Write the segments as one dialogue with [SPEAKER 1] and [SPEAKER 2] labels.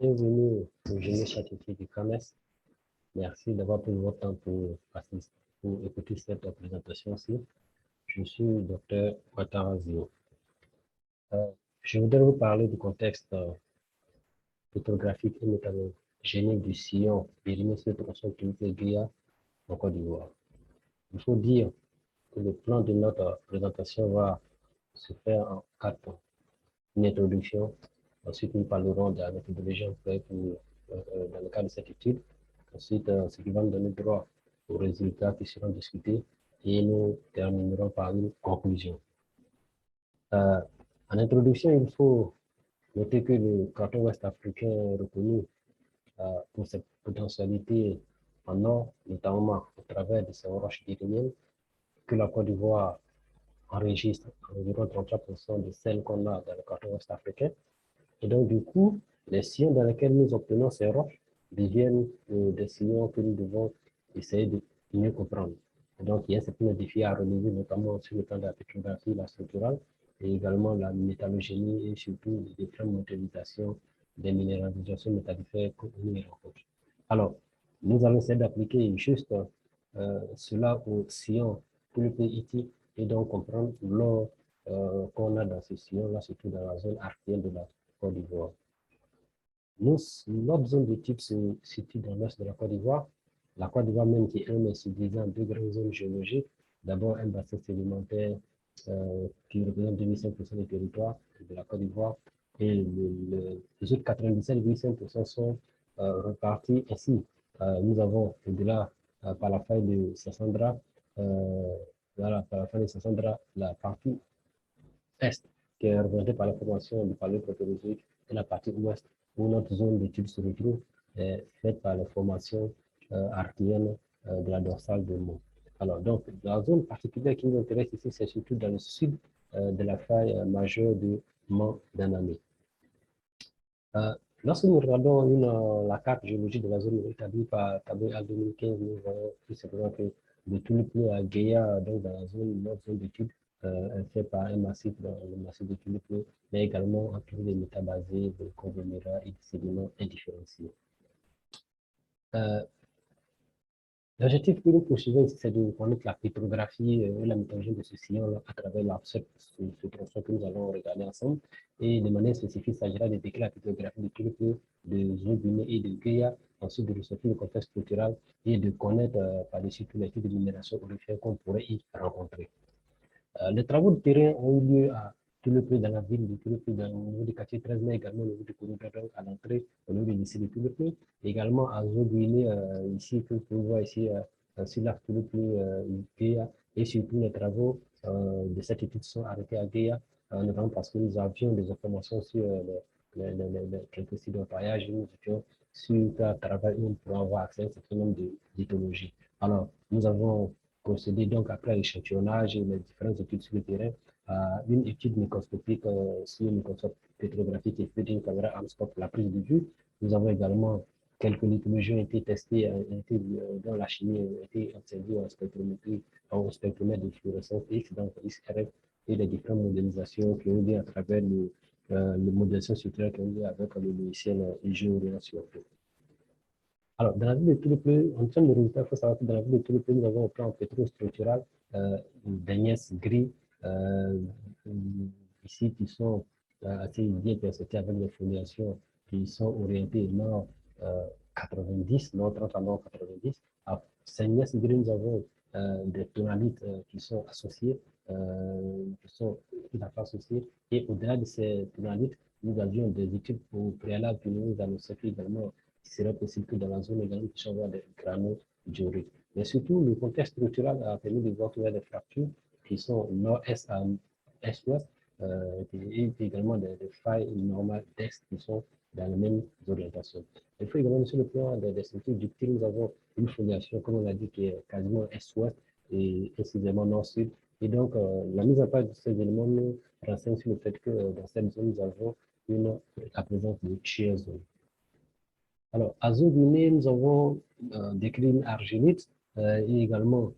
[SPEAKER 1] Bienvenue au génie scientifique du CAMES. Merci d'avoir pris votre temps pour écouter cette présentation-ci. Je suis Dr Ouattara Zio. Je voudrais vous parler du contexte photographique et métallogénique du sillon Pyrénées Tronçon Guya en Côte d'Ivoire. Il faut dire que le plan de notre présentation va se faire en 4 points. Une introduction, ensuite nous parlerons de la méthodologie employée dans le cadre de cette étude. Ensuite, ce qui va nous donner droit aux résultats qui seront discutés et nous terminerons par une conclusion. En introduction, il faut noter que le canton ouest africain est reconnu pour ses potentialités en or, notamment au travers de ses roches pyrénéennes, que la Côte d'Ivoire enregistre environ 33% de celles qu'on a dans le canton ouest africain. Et donc, du coup, les sillons dans lesquels nous obtenons ces roches deviennent des sillons que nous devons essayer de mieux comprendre. Et donc, il y a un certain défi à relever, notamment sur le plan de la pétrographie, la structurale, et également la métallogénie et surtout les différentes modélisations des minéralisations métallifères que nous rencontrons. Alors, nous allons essayer d'appliquer juste cela au sillon PIT et donc comprendre l'or qu'on a dans ce sillon-là, surtout dans la zone archéenne de la Côte d'Ivoire. Notre zone d'étude se situe dans l'ouest de la Côte d'Ivoire. La Côte d'Ivoire même qui est subdivisée en 2 grandes zones géologiques. D'abord un bassin sédimentaire qui représente 2005% du territoire de la Côte d'Ivoire et les autres 97,5% sont repartis ainsi. Nous avons au-delà par la faille de Sassandra, voilà, par la faille de Sassandra, la partie est, qui est représentée par la formation du paléoprotérozoïque, et la partie ouest, où notre zone d'étude se retrouve, est faite par la formation archéenne de la dorsale de Mont. Alors, donc, la zone particulière qui nous intéresse ici, c'est surtout dans le sud de la faille majeure de Mont d'Anamé. Lorsque nous regardons la carte géologique de la zone établie par Tabé en 2015, nous voyons tout simplement que de tout le plus à Gaïa, donc dans la zone, notre zone d'étude, fait par un massif, le massif de Tuliplo, mais également entouré des métabasés, de conglomérats et de sédiments indifférenciés. L'objectif que nous poursuivons ici, c'est de connaître la pétrographie et la métallurgie de ce sillon à travers ce tronçon que nous allons regarder ensemble. Et de manière spécifique, il s'agira de décrire la pétrographie de Tuliplo, de Zobine et de Guéa, ensuite de ressortir le contexte structural et de connaître par-dessus tous les types de minération aurifère qu'on pourrait y rencontrer. Les travaux de terrain ont eu lieu à Tuliplo, dans la ville de Tuliplo, au niveau du quartier 13, mais également au niveau du corridor à l'entrée, au niveau du lycée de Tuliplo, également à Zobine, ici, que vous pouvez voir ici, sur l'arc Tuliplo, Guéa, et surtout les travaux de cette étude sont arrêtés à Guéa, notamment parce que nous avions des informations sur quelques sites d'orpaillage, et nous étions sur un travail où on pourrait avoir accès à un certain nombre d'éthologies. Alors, nous avons procédé donc après l'échantillonnage et les différentes études sur le terrain à une étude microscopique sur le microscope pétrographique qui est fait d'une caméra Amscope pour la prise de vue. Nous avons également quelques lithologies ont été testées, dans la chimie, ont été observées en spectrométrie, au spectromètre de fluorescence X, donc XRF, et les différentes modélisations qui ont lieu à travers les modélisations structurelles qui ont lieu avec le logiciel GeoRelation. Alors, dans la ville de Toulouse, en termes de résultats, il faut savoir que dans la ville de Toulouse, nous avons un plan pétro-structural d'agnès gris, ici, qui sont assez bien perceptés avec des foliations qui sont orientées nord 90, nord 30 à nord 90. À Saint-Agnès gris, nous avons des tonalites qui sont associées, qui sont tout à fait associées. Et au-delà de ces tonalites, nous avions des études préalables qui nous annonçaient également il serait possible que dans la zone également, il puisse y avoir des granaux dioriques. Mais surtout, le contexte structural a permis de voir qu'il y a des fractures qui sont nord-est à est-ouest et également des failles normales d'est qui sont dans la même orientation. Il faut également, sur le plan des structures ductiles, nous avons une foliation, comme on l'a dit, qui est quasiment est-ouest et précisément nord-sud. Et donc, la mise en place de ces éléments nous renseigne sur le fait que dans cette zone, nous avons la présence de shear zone. Alors, à Zoguiné, nous avons décrit une argilite et également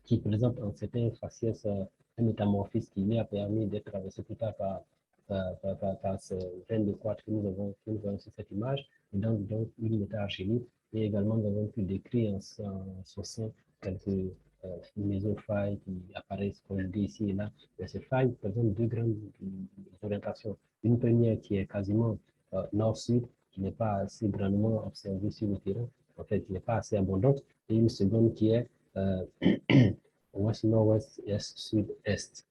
[SPEAKER 1] qui présente en certains faciès un métamorphisme qui lui a permis d'être traversé plus tard par par ces veines de quartz que nous avons sur cette image, donc une méta-argilite, et également nous avons pu décrire en son sein quelques mésofailles qui apparaissent conjuguées ici et là. Mais ces failles présentent deux grandes orientations. Une première qui est quasiment nord-sud, qui n'est pas assez grandement observée sur le terrain, en fait, qui n'est pas assez abondante, et une seconde qui est ouest-nord-ouest, est-sud-est.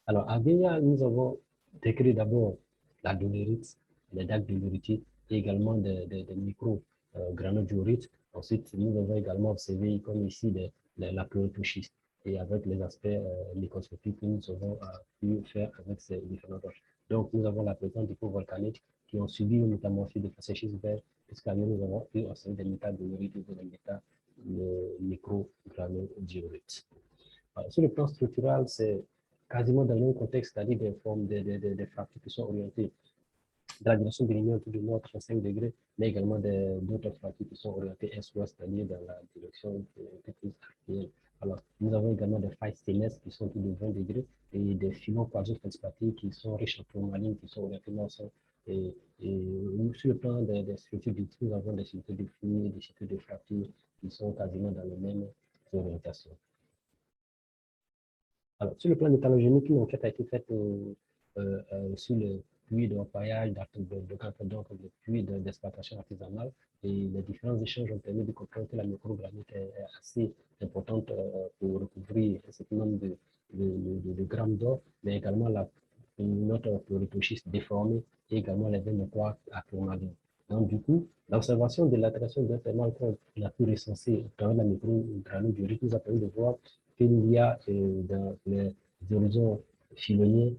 [SPEAKER 1] Alors, à Guinea, nous avons décrit d'abord la dolérite, les dagues doléritiques et également des micro-granodiorites. Ensuite, nous avons également observé, comme ici, la pleurotoschiste et avec les aspects microscopiques que nous avons pu faire avec ces différentes roches. Donc, nous avons la présence des dépôts volcaniques qui ont subi une métamorphose de facéchisme vert, puisqu'ailleurs nous avons pu observer des métadolérites ou des micro-granodiorites. Sur le plan structural, c'est quasiment dans le même contexte, c'est-à-dire des formes, des fractures qui sont orientées dans la direction de l'Union autour du nord, 35 degrés, mais également d'autres fractures qui sont orientées est-ouest, c'est-à-dire dans la direction plus archéenne. Alors, nous avons également des failles sténèses qui sont de 20 degrés et des filons quartzo-feldspathiques qui sont riches en tourmalines, qui sont orientés nord-sud. Et sur le plan des structures du nous avons des structures de fluides, des structures de fractures qui sont quasiment dans les mêmes orientations. Alors, sur le plan métallogénique, une enquête a été faite sur le puits de repaillage, donc le puits d'exploitation artisanale, et les différents échanges ont permis de comprendre que la microgranite est assez importante pour recouvrir un certain nombre de grammes d'or, mais également notre pleurotoschiste déformée et également les veines de quartz à tourmaline. Donc, du coup, l'observation de l'altération d'un thermal qu'on a pu recenser dans la microgranulite nous a permis de voir qu'il y a dans les horizons filoniers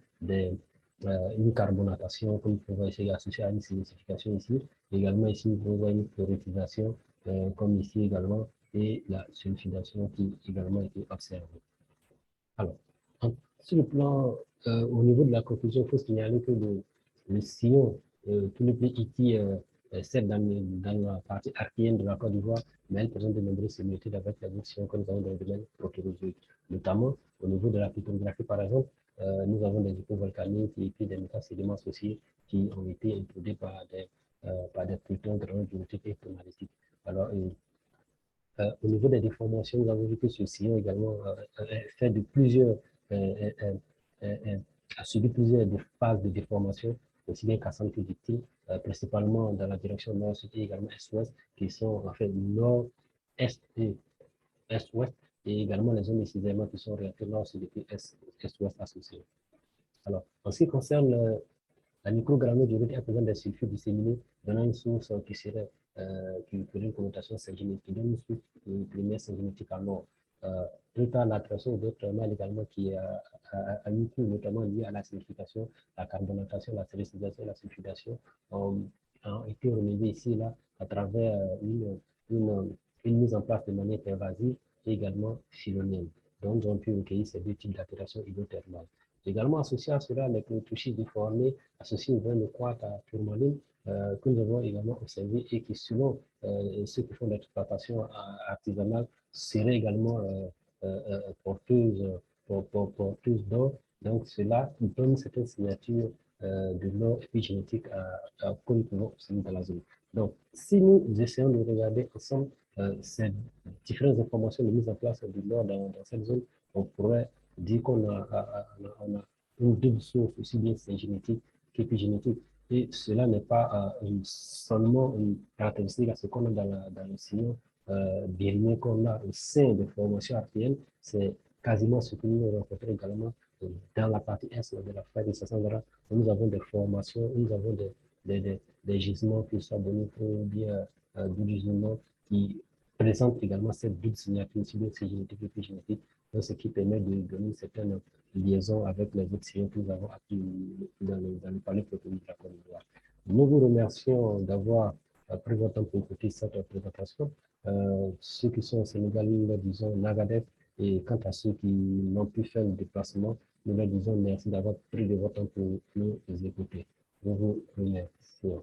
[SPEAKER 1] une carbonatation, comme vous pouvez essayer associée à une silicification ici. Également ici, vous voyez une fluorétisation, comme ici également, et la sulfidation qui également a été observée. Alors, sur le plan, au niveau de la conclusion, il faut signaler que le sillon, tout le pays qui certes dans la partie archéenne de la Côte d'Ivoire, mais elle présente de nombreuses similitudes avec les autres sillons que nous avons dans le domaine protérozoïque. Notamment, au niveau de la phytographie, par exemple, nous avons des dépôts volcaniques et puis des métasédiments associés qui ont été introduits par des plutons granodioritiques et tomalistiques. Alors, au niveau des déformations, nous avons vu que ce sillon également fait de plusieurs, a subi plusieurs phases de déformation, aussi bien qu'à que victime, principalement dans la direction nord-sud et également est-ouest, qui sont en fait nord-est et est-ouest, et également les zones de cisaillement qui sont orientées nord-sud et est-ouest associées. Alors, en ce qui concerne la microgranulite est présente des sulfures disséminés, donnant une source qui ferait une connotation syngénique, qui donne une source primaire syngénitique à l'or. D'autre part, la création d'autres mal également qui a eu cours, notamment lié à la acidification, la carbonatation, la séricisation et la sulfidation, ont été relevées ici et là à travers une mise en place de manière pervasive et également phylonienne. Donc, on pu recueillir ces deux types d'altérations hydrothermales. Également associé à cela, les pleurotoschistes déformés associés aux veines de quartz à tourmaline que nous avons également observé et qui, selon ceux qui font l'exploitation artisanale, seraient également porteuses d'or. Donc, cela donne certaines signatures de l'or épigénétique que nous pouvons observer dans la zone. Donc, si nous essayons de regarder ensemble ces différentes informations de mise en place de l'or dans cette zone, on pourrait dire qu'on a une double source aussi bien génétique qu'épigénétique. Et cela n'est pas seulement une caractéristique à ce qu'on a dans le sillon bien qu'on a au sein des formations archéennes, c'est quasiment ce que nous rencontrons également dans la partie est de la faille de Sassandra, où nous avons des formations, où nous avons des gisements qui sont donnés ou bien des gisements qui présentent également cette double signature, aussi bien génétique et épigénétique, ce qui permet de donner une certaine liaison avec les autres sillons que nous avons appris dans le palais protonique de la Côte d'Ivoire. Nous vous remercions d'avoir pris votre temps pour écouter cette présentation. Ceux qui sont au Sénégal, nous leur disons Nagadef, et quant à ceux qui n'ont pu faire le déplacement, nous leur disons merci d'avoir pris de votre temps pour nous écouter. Nous vous remercions.